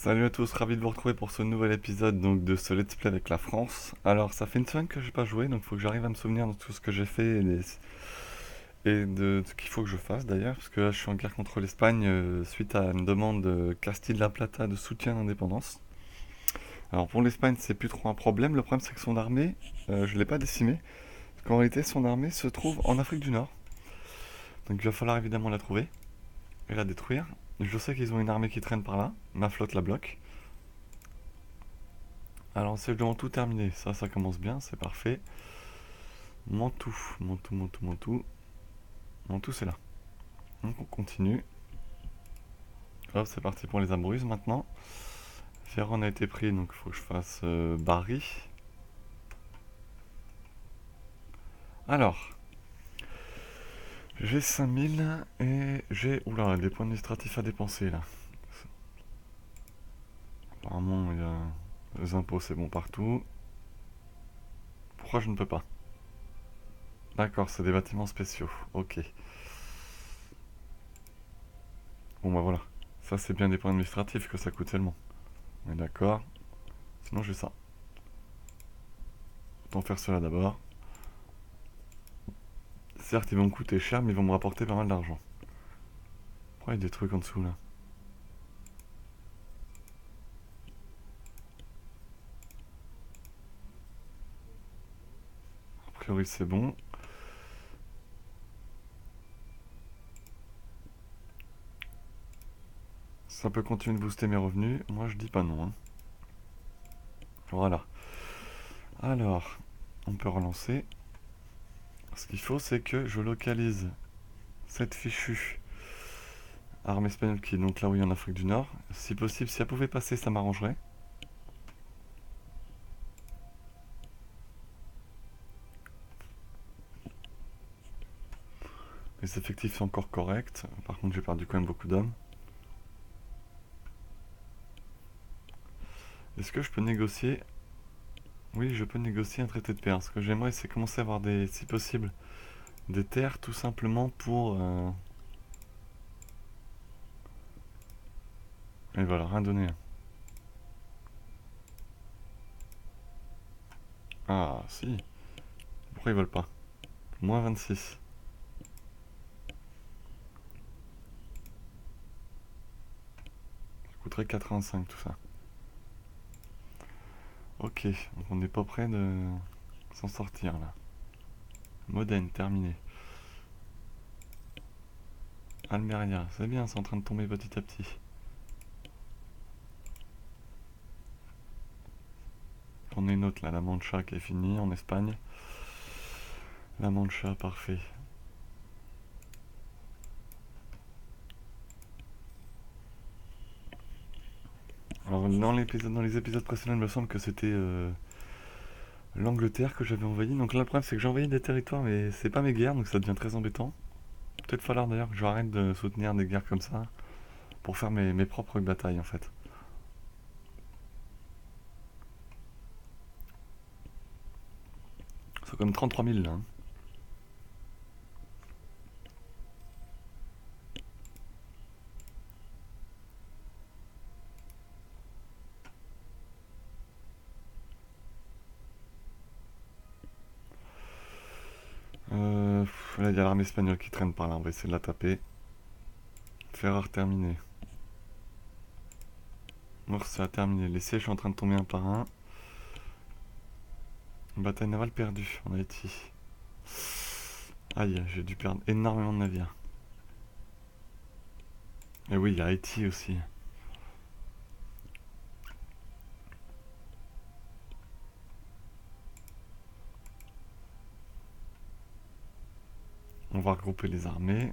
Salut à tous, ravi de vous retrouver pour ce nouvel épisode donc de ce Let's Play avec la France. Alors ça fait une semaine que j'ai pas joué, donc il faut que j'arrive à me souvenir de tout ce que j'ai fait et de ce qu'il faut que je fasse d'ailleurs, parce que là je suis en guerre contre l'Espagne suite à une demande de Castilla-La Plata de soutien à l'indépendance. Alors pour l'Espagne c'est plus trop un problème, le problème c'est que son armée, je l'ai pas décimée, parce qu'en réalité son armée se trouve en Afrique du Nord. Donc il va falloir évidemment la trouver et la détruire. Je sais qu'ils ont une armée qui traîne par là, ma flotte la bloque. Alors, c'est de tout terminé. Ça commence bien, c'est parfait. Mantoue, Mantoue, Mantoue, Mantoue. Mantoue, c'est là. Donc, on continue. Hop, c'est parti pour les Abruzzes maintenant. Ferron a été pris, donc il faut que je fasse Bari. Alors, j'ai 5000 et j'ai. Oula, des points administratifs à dépenser là. Apparemment, il y a. Les impôts, c'est bon partout. Pourquoi je ne peux pas? D'accord, c'est des bâtiments spéciaux. Ok. Bon, bah voilà. Ça, c'est bien des points administratifs que ça coûte tellement. On est d'accord. Sinon, j'ai ça. Autant faire cela d'abord. Certes, ils vont me coûter cher, mais ils vont me rapporter pas mal d'argent. Pourquoi il y a des trucs en dessous là? A priori, c'est bon. Ça peut continuer de booster mes revenus. Moi, je dis pas non, hein. Voilà. Alors, on peut relancer. Ce qu'il faut, c'est que je localise cette fichue arme espagnole qui est donc là où il y a en Afrique du Nord. Si possible, si elle pouvait passer, ça m'arrangerait. Les effectifs sont encore corrects. Par contre, j'ai perdu quand même beaucoup d'hommes. Est-ce que je peux négocier? Oui, je peux négocier un traité de paix. Ce que j'aimerais, c'est commencer à avoir des, si possible, des terres tout simplement pour. Et voilà, rien donné. Ah, si. Pourquoi ils veulent pas? Moins 26. Ça coûterait 85 tout ça. Ok, donc on n'est pas près de s'en sortir là. Modène, terminé. Almeria, c'est bien, c'est en train de tomber petit à petit. On est une autre là, la Mancha qui est finie en Espagne. La Mancha, parfait. Alors dans les épisodes précédents, il me semble que c'était l'Angleterre que j'avais envahi. Donc là le problème c'est que j'ai envahi des territoires mais c'est pas mes guerres donc ça devient très embêtant. Peut-être falloir d'ailleurs que j'arrête de soutenir des guerres comme ça pour faire mes propres batailles en fait. C'est comme 33 000 là, hein. Là, il y a l'armée espagnole qui traîne par là, on va essayer de la taper. Ferrar terminé. Murcia terminé. Les sièges sont en train de tomber un par un. Bataille navale perdue en Haïti. Aïe, j'ai dû perdre énormément de navires. Et oui, il y a Haïti aussi. On va regrouper les armées.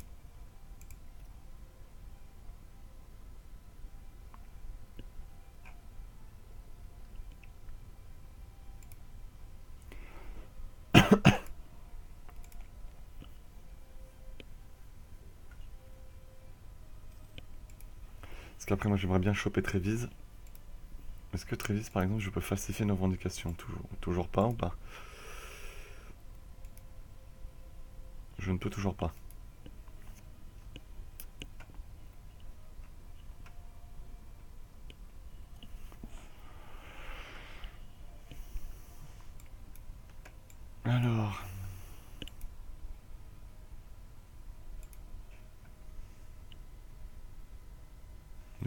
Parce qu'après, moi, j'aimerais bien choper Trévise. Est-ce que Trévise, par exemple, je peux falsifier nos revendications? Toujours pas ou pas? Je ne peux toujours pas.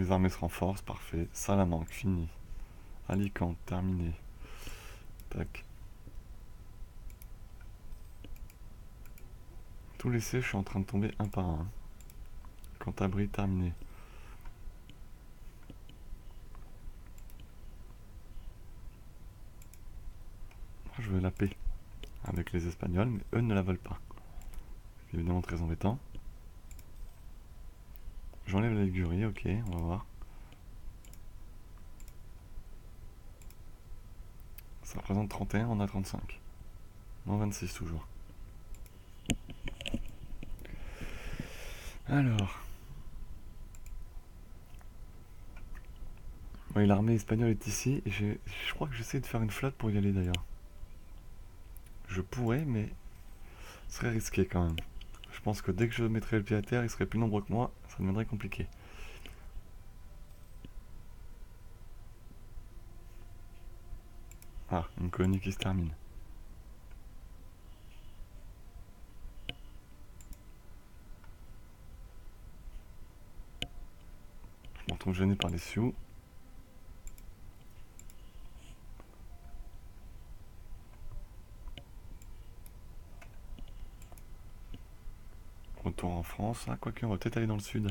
Les armées se renforcent, parfait. Salamanque, fini. Alicante, terminé. Tac. Tous les C, je suis en train de tomber un par un. Cantabrie, terminé. Moi, je veux la paix avec les Espagnols, mais eux ne la veulent pas. C'est évidemment très embêtant. J'enlève la Ligurie, ok, on va voir. Ça représente 31, on a 35. Moins 26 toujours. Alors. Oui, l'armée espagnole est ici, et je crois que j'essaie de faire une flotte pour y aller d'ailleurs. Je pourrais, mais ce serait risqué quand même. Je pense que dès que je mettrais le pied à terre, ils seraient plus nombreux que moi, ça deviendrait compliqué. Ah, une colonie qui se termine. Je me retrouve gêné par les Sioux. Retour en France. Ah, quoique, on va peut-être aller dans le sud.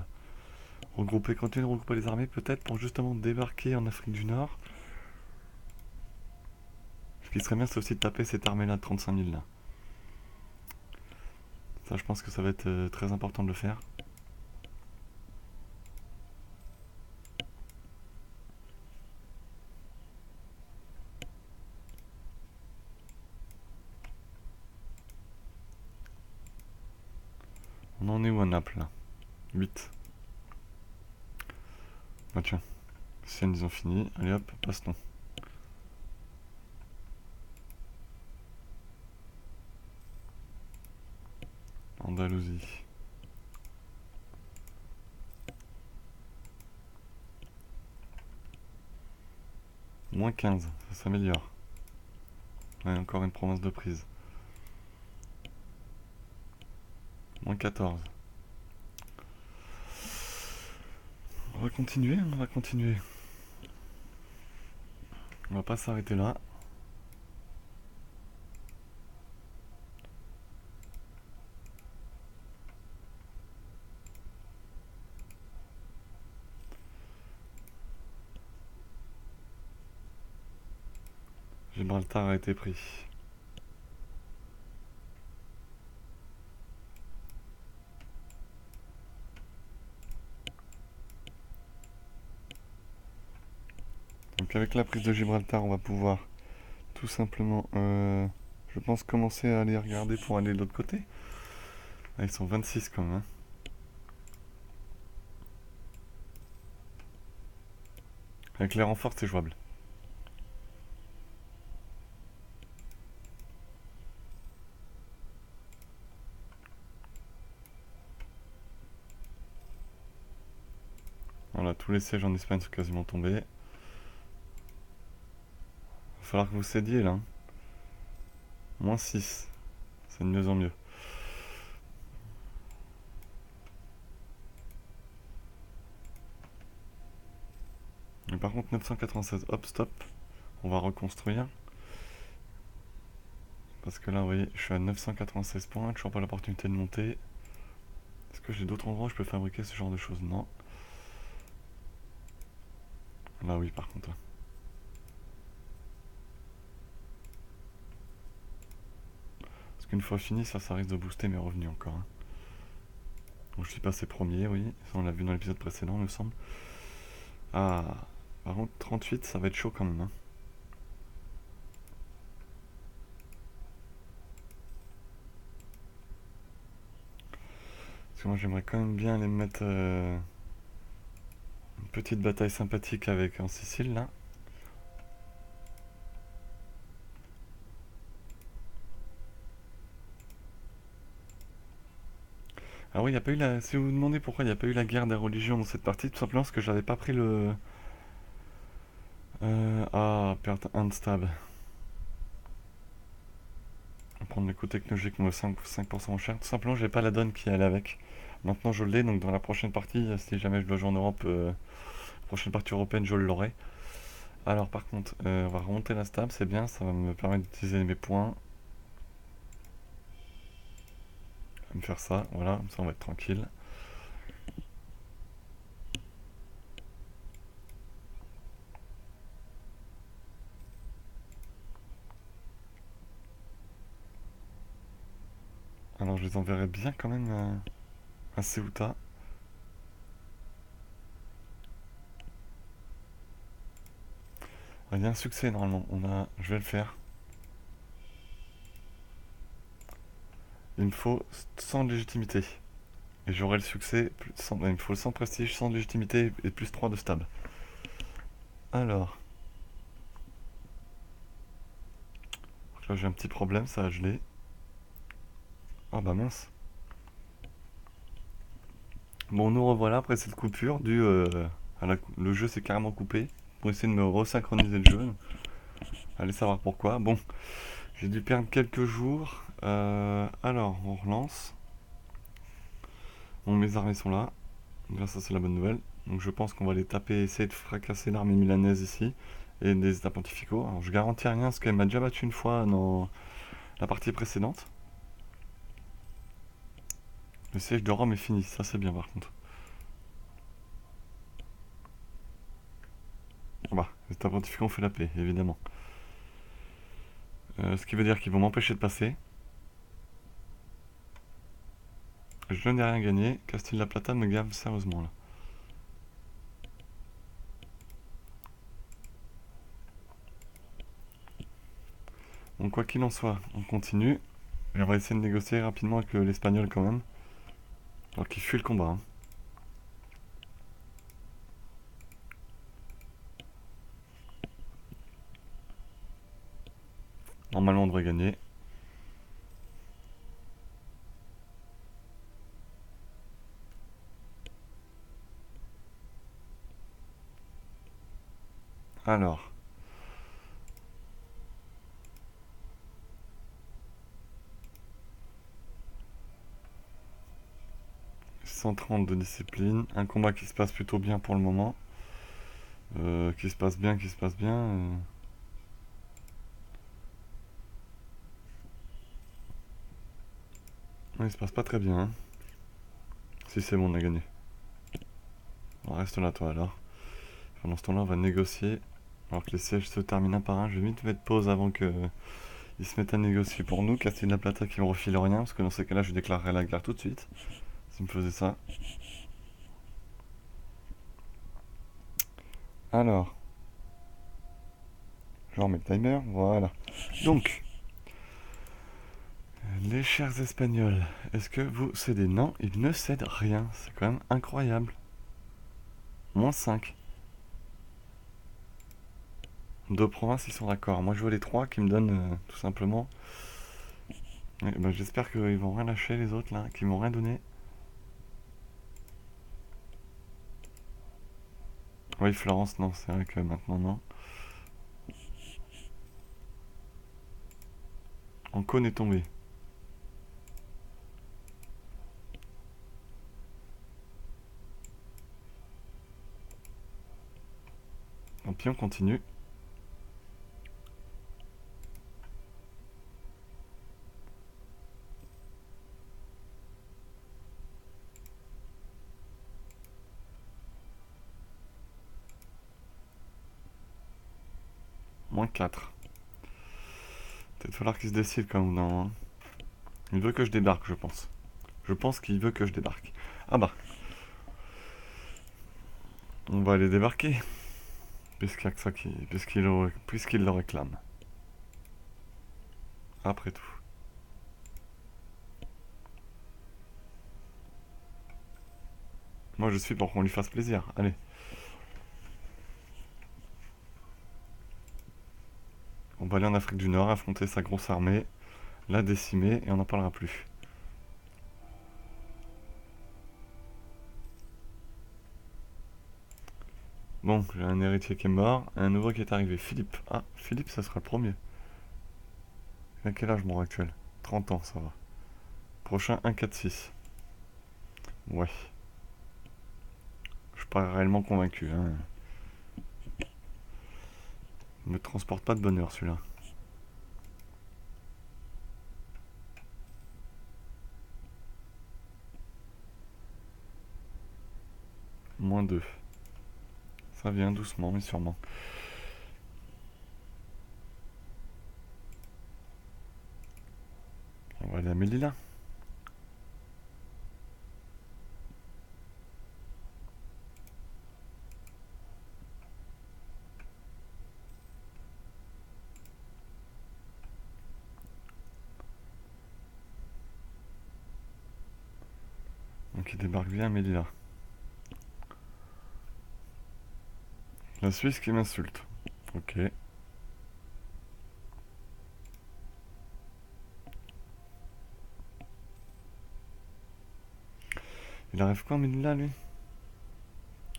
Regrouper, continuer de regrouper les armées, peut-être pour justement débarquer en Afrique du Nord. Ce qui serait bien, c'est aussi de taper cette armée-là de 35 000 là. Ça, je pense que ça va être très important de le faire. On en est où à Naples là? 8. Ah tiens, Sienne ils ont fini. Allez hop, passe-nous. Andalousie. Moins 15, ça s'améliore. Ouais, encore une province de prise. Moins 14. On va continuer, on va continuer. On va pas s'arrêter là. Gibraltar a été pris. Donc avec la prise de Gibraltar, on va pouvoir tout simplement, je pense, commencer à aller regarder pour aller de l'autre côté. Ah, ils sont 26 quand même. Hein. Avec les renforts, c'est jouable. Voilà, tous les sièges en Espagne sont quasiment tombés. Va falloir que vous cédiez là. Hein. Moins 6. C'est de mieux en mieux. Mais par contre, 996, hop, stop. On va reconstruire. Parce que là, vous voyez, je suis à 996 points. Toujours pas l'opportunité de monter. Est-ce que j'ai d'autres endroits où je peux fabriquer ce genre de choses? Non. Là, oui, par contre. Parce qu'une fois fini, ça risque de booster mes revenus encore. Hein. Donc, je suis passé premier, oui. Ça, on l'a vu dans l'épisode précédent, il me semble. Ah, par contre, 38, ça va être chaud quand même. Hein. Parce que moi, j'aimerais quand même bien aller me mettre une petite bataille sympathique avec en Sicile, là. Ah oui, il n'y a pas eu la... Si vous vous demandez pourquoi il n'y a pas eu la guerre des religions dans cette partie, tout simplement parce que j'avais pas pris le... perte unstable. On va prendre les coûts technologiques, moi 5% en cher. Tout simplement, j'ai pas la donne qui allait avec. Maintenant, je l'ai, donc dans la prochaine partie, si jamais je dois jouer en Europe, prochaine partie européenne, je l'aurai. Alors par contre, on va remonter la stab, c'est bien, ça va me permettre d'utiliser mes points. Je vais me faire ça, voilà, comme ça on va être tranquille. Alors je les enverrai bien quand même à Ceuta. Il y a un succès normalement, je vais le faire. Il me faut 100 de légitimité. Et j'aurai le succès, il me faut 100 prestige, 100 de légitimité et plus 3 de stab. Alors, là j'ai un petit problème, ça a gelé. Ah bah mince. Bon, nous revoilà après cette coupure due le jeu s'est carrément coupé pour essayer de me resynchroniser le jeu. Allez savoir pourquoi. Bon, j'ai dû perdre quelques jours. Alors, on relance. Bon, mes armées sont là. Donc là, ça c'est la bonne nouvelle. Donc je pense qu'on va les taper, essayer de fracasser l'armée milanaise ici et des états pontificaux. Alors je garantis rien parce qu'elle m'a déjà battu une fois dans la partie précédente. Le siège de Rome est fini, ça c'est bien par contre. Bah, les états pontificaux ont fait la paix, évidemment. Ce qui veut dire qu'ils vont m'empêcher de passer. Je n'ai rien gagné. Castille-La Plata me gave sérieusement là. Donc quoi qu'il en soit, on continue. Et on va essayer de négocier rapidement avec l'Espagnol quand même. Alors qu'il fuit le combat. Hein. Normalement on devrait gagner. Alors. 130 de discipline. Un combat qui se passe plutôt bien pour le moment. Qui se passe bien, qui se passe bien. Ouais, il se passe pas très bien. Hein. Si c'est bon, on a gagné. On reste là toi alors. Pendant ce temps-là, on va négocier. Alors que les sièges se terminent un par un. Je vais vite mettre pause avant que ils se mettent à négocier pour nous. Castille-La Plata qui me refile rien. Parce que dans ces cas-là, je déclarerai la guerre tout de suite. S'ils me faisaient ça. Alors. Je remets le timer. Voilà. Donc. Les chers Espagnols, est-ce que vous cédez? Non, ils ne cèdent rien. C'est quand même incroyable. Moins 5. Deux provinces, ils sont d'accord. Moi, je veux les trois qui me donnent tout simplement. Ouais, bah, j'espère qu'ils vont rien lâcher, les autres, là, qu'ils m'ont rien donné. Oui, Florence, non, c'est vrai que maintenant, non. Ancône est tombé. Tant pis, on continue. Moins 4. Peut-être falloir qu'il se décide quand même. Non, hein. Il veut que je débarque, je pense. Je pense qu'il veut que je débarque. Ah bah. On va aller débarquer. Puisqu'il le réclame. Après tout. Moi, je suis pour qu'on lui fasse plaisir. Allez. On va aller en Afrique du Nord, affronter sa grosse armée, la décimer, et on n'en parlera plus. Bon, j'ai un héritier qui est mort, et un nouveau qui est arrivé. Philippe. Ah, Philippe, ça sera le premier. Il a quel âge, mon actuel? 30 ans, ça va. Prochain, 1-4-6. Ouais. Je suis pas réellement convaincu, hein. Me transporte pas de bonne heure celui-là. -2. Ça vient doucement mais sûrement. On va aller à Melilla. Donc il débarque bien à Melilla. La Suisse qui m'insulte. Ok. Il arrive quand Melilla lui?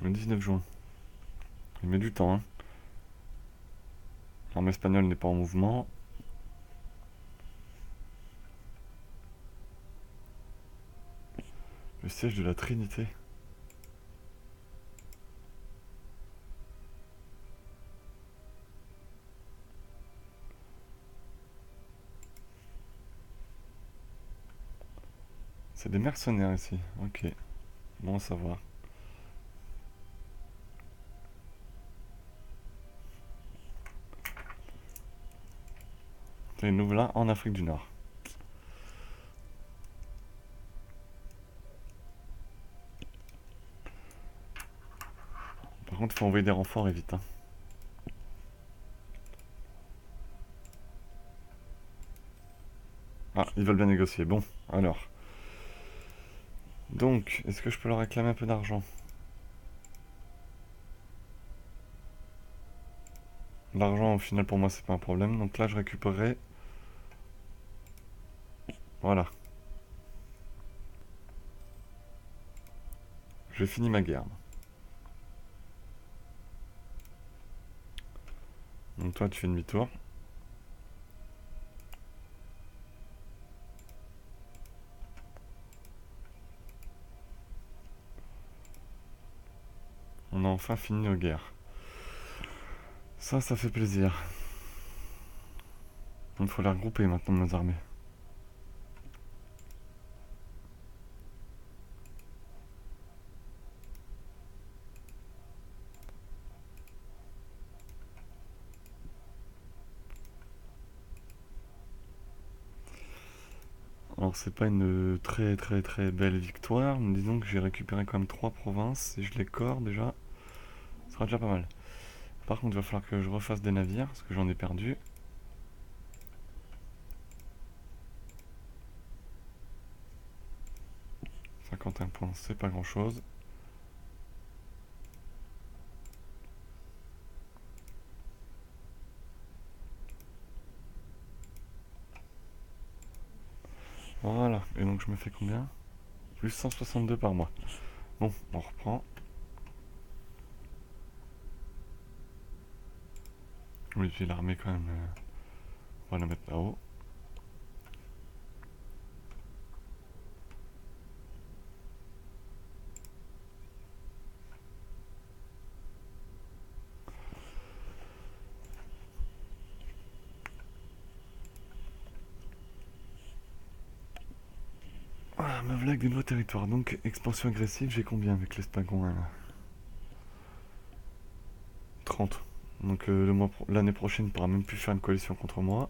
Le 19 juin. Il met du temps, hein. L'armée espagnole n'est pas en mouvement. Le siège de la Trinité. C'est des mercenaires ici. Ok. Bon à savoir. C'est nous voilà en Afrique du Nord. Par contre, il faut envoyer des renforts et vite, hein. Ah, ils veulent bien négocier. Bon, alors. Donc, est-ce que je peux leur réclamer un peu d'argent? L'argent, au final, pour moi, c'est pas un problème. Donc là, je récupérerai. Voilà. J'ai fini ma guerre. Donc toi, tu fais demi-tour. On a enfin fini nos guerres. Ça fait plaisir. Il faut les regrouper maintenant, nos armées. Alors c'est pas une très belle victoire, mais disons que j'ai récupéré quand même 3 provinces, et je les corps déjà, ce sera déjà pas mal. Par contre, il va falloir que je refasse des navires, parce que j'en ai perdu. 51 points, c'est pas grand chose. Voilà, et donc je me fais combien? Plus 162 par mois. Bon, on reprend. Oui, puis l'armée quand même, on va la mettre là-haut. Ah, me voilà avec des nouveaux territoires. Donc, expansion agressive, j'ai combien avec l'espagon là? 30. Donc l'année prochaine, il pourra même plus faire une coalition contre moi.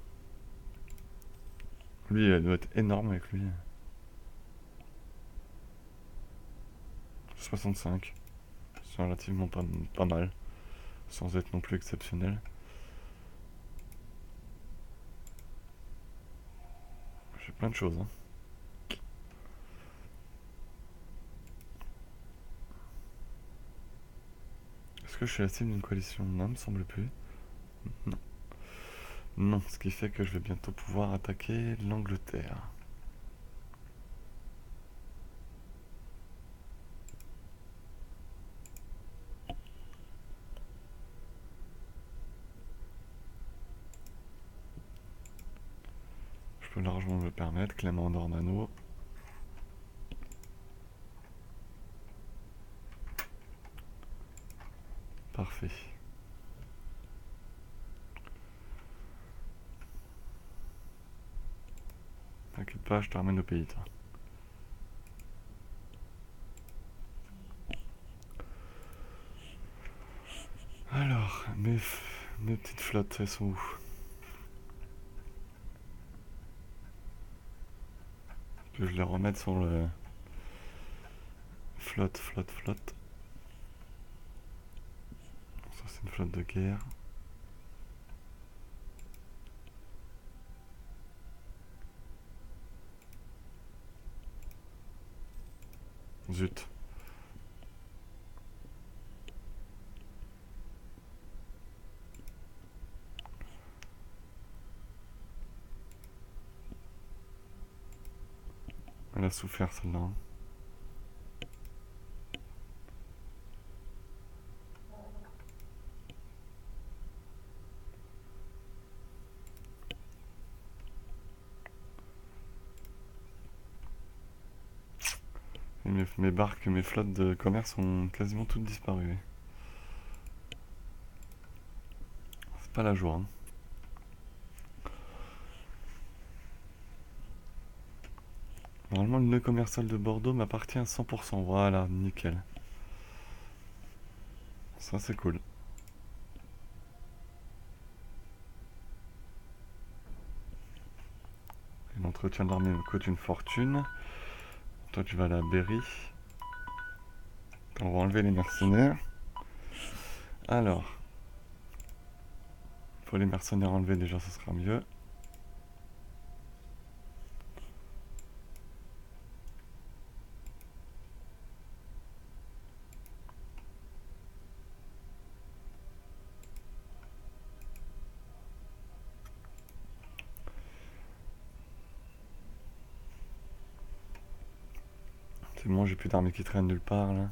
Lui, elle doit être énorme avec lui. 65. C'est relativement pas mal. Sans être non plus exceptionnel. J'ai plein de choses, hein. Est-ce que je suis la cible d'une coalition? Non, me semble plus. Non. Non, ce qui fait que je vais bientôt pouvoir attaquer l'Angleterre. Je peux largement me le permettre. Clément d'Ornano. Parfait. pas, je te ramène au pays, toi. Alors, mes petites flottes, elles sont où? Que je les remette sur le... Flotte, flotte, flotte. Ça, c'est une flotte de guerre. Zut. Elle a souffert, celle-là. Hein. Et mes barques, mes flottes de commerce ont quasiment toutes disparu. C'est pas la joie. Hein. Normalement, le nœud commercial de Bordeaux m'appartient à 100%. Voilà, nickel. Ça, c'est cool. Et l'entretien de l'armée me coûte une fortune. Toi, tu vas à la Berry. On va enlever les mercenaires. Alors, faut les mercenaires enlever déjà, ça sera mieux. C'est bon, j'ai plus d'armées qui traînent nulle part là.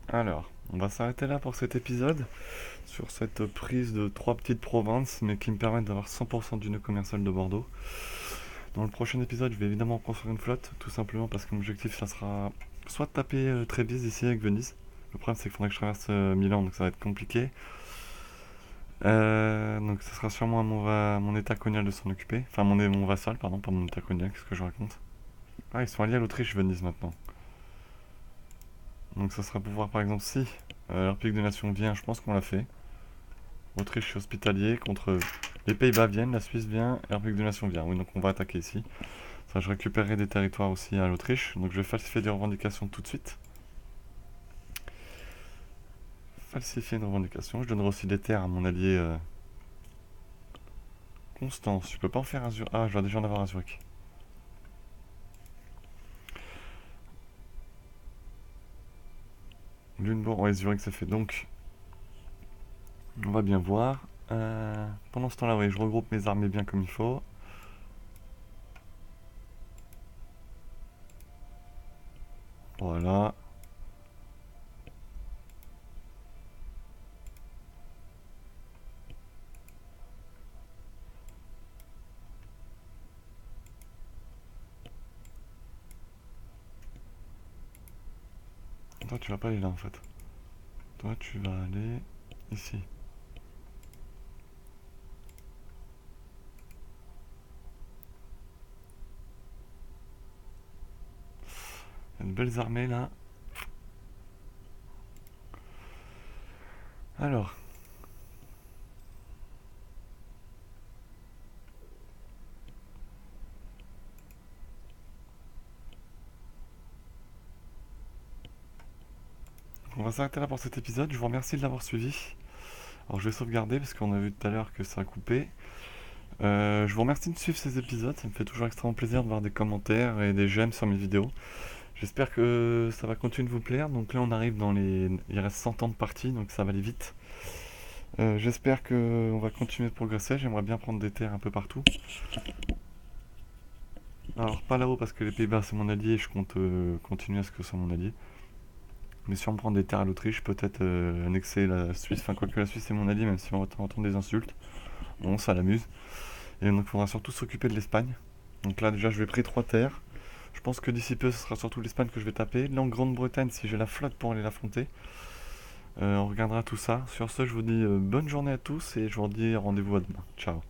Alors, on va s'arrêter là pour cet épisode, sur cette prise de 3 petites provinces, mais qui me permettent d'avoir 100% du nœud commercial de Bordeaux. Dans le prochain épisode, je vais évidemment construire une flotte, tout simplement parce que mon objectif, ça sera soit de taper Trévise ici avec Venise. Le problème, c'est qu'il faudrait que je traverse Milan, donc ça va être compliqué. Donc ça sera sûrement à mon état colonial de s'en occuper. Enfin, mon vassal, pardon, pas mon état colonial, qu'est-ce que je raconte? Ah, ils sont alliés à l'Autriche, Venise maintenant. Donc ça sera pour voir par exemple si la République des Nations vient, je pense qu'on l'a fait. Autriche est hospitalier contre les Pays-Bas viennent, la Suisse vient, et la République des Nations vient. Oui, donc on va attaquer ici. Ça, je récupérerai des territoires aussi à l'Autriche, donc je vais falsifier des revendications tout de suite. Falsifier une revendication, je donnerai aussi des terres à mon allié Constance. Je peux pas en faire à Zurich. Ah, je vais déjà en avoir à Zurich. Lunebourg, ouais, Zurich c'est fait. Donc, on va bien voir. Pendant ce temps-là, oui, je regroupe mes armées bien comme il faut. Voilà. Toi, tu vas pas aller là en fait. Toi, tu vas aller ici. Il y a de belles armées là. Alors. On va s'arrêter là pour cet épisode. Je vous remercie de l'avoir suivi. Alors, je vais sauvegarder parce qu'on a vu tout à l'heure que ça a coupé. Je vous remercie de suivre ces épisodes. Ça me fait toujours extrêmement plaisir de voir des commentaires et des j'aime sur mes vidéos. J'espère que ça va continuer de vous plaire. Donc là, on arrive dans les... Il reste 100 ans de partie, donc ça va aller vite. J'espère que on va continuer de progresser. J'aimerais bien prendre des terres un peu partout. Alors pas là-haut parce que les Pays-Bas c'est mon allié et je compte continuer à ce que ce soit mon allié. Mais si on prend des terres à l'Autriche, peut-être annexer la Suisse. Enfin, quoique la Suisse c'est mon allié, même si on va entendre des insultes. Bon, ça l'amuse. Et donc, il faudra surtout s'occuper de l'Espagne. Donc là, déjà, je vais pris 3 terres. Je pense que d'ici peu, ce sera surtout l'Espagne que je vais taper. Là, en Grande-Bretagne, si j'ai la flotte pour aller l'affronter. On regardera tout ça. Sur ce, je vous dis bonne journée à tous et je vous dis rendez-vous à demain. Ciao.